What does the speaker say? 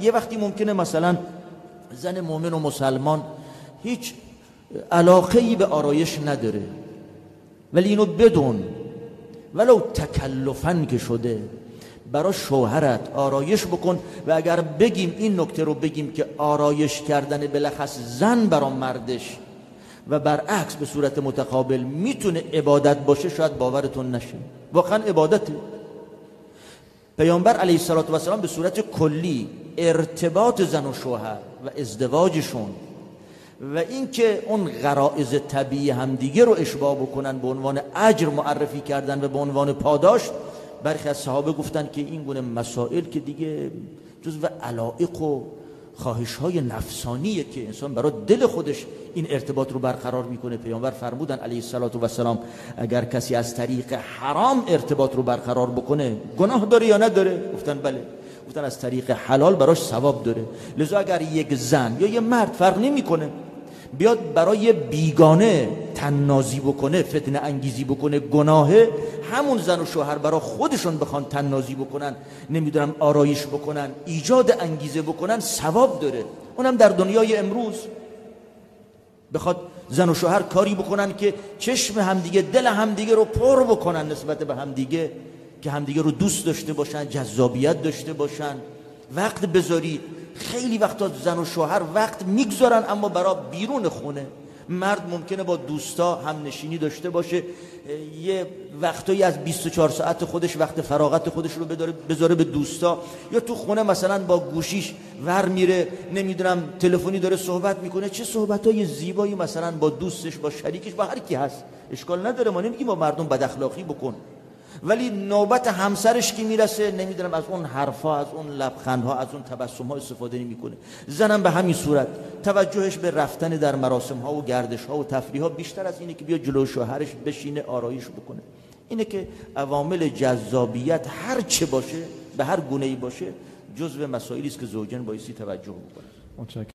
یه وقتی ممکنه مثلا زن مؤمن و مسلمان هیچ علاقه‌ای به آرایش نداره، ولی اینو بدون ولو تکلفاً که شده برای شوهرت آرایش بکن. و اگر بگیم این نکته رو بگیم که آرایش کردن بلخص زن برای مردش و برعکس به صورت متقابل میتونه عبادت باشه، شاید باورتون نشه، واقعا عبادته. پیامبر علیه السلام به صورت کلی ارتباط زن و شوهر و ازدواجشون و اینکه اون غرایز طبیعی همدیگه رو اشباع بکنن به عنوان اجر معرفی کردن و به عنوان پاداش. برخی از صحابه گفتن که این گونه مسائل که دیگه جزو علایق و خواهش‌های نفسانیه که انسان برای دل خودش این ارتباط رو برقرار میکنه. پیامبر فرمودن علیه السلام اگر کسی از طریق حرام ارتباط رو برقرار بکنه گناه داره یا نداره؟ گفتن بله. گفتن از طریق حلال براش ثواب داره. لذا اگر یک زن یا یک مرد فرق نمیکنه بیاد برای بیگانه تنازی بکنه، فتنه انگیزی بکنه، گناهه. همون زن و شوهر برای خودشون بخوان تنازی بکنن، نمیدونم آرایش بکنن، ایجاد انگیزه بکنن، ثواب داره. اونم در دنیای امروز بخواد زن و شوهر کاری بکنن که چشم همدیگه، دل همدیگه رو پر بکنن نسبت به همدیگه، که همدیگه رو دوست داشته باشن، جذابیت داشته باشن، وقت بذاری. خیلی وقتا زن و شوهر وقت میگذارن اما برای بیرون خونه. مرد ممکنه با دوستا هم نشینی داشته باشه، یه وقتایی از 24 ساعت خودش، وقت فراغت خودش رو بذاره به دوستا، یا تو خونه مثلا با گوشیش ور میره، نمیدونم تلفنی داره صحبت میکنه. چه صحبتای زیبایی مثلا با دوستش، با شریکش، با هر کی هست، اشکال نداره، ما نمیگیم با مردم بد اخلاقی بکن، ولی نوبت همسرش که میرسه نمیدونم از اون حرفا، از اون لبخندها، از اون تبسم‌ها استفاده نمیکنه. زنم به همین صورت توجهش به رفتن در مراسم‌ها و گردش‌ها و تفریح‌ها بیشتر از اینه که بیا جلو شوهرش بشینه آرایش بکنه. اینه که عوامل جذابیت هر چه باشه، به هر گونه‌ای باشه، جزو مسائلی است که زوجین بایستی توجه بکنن.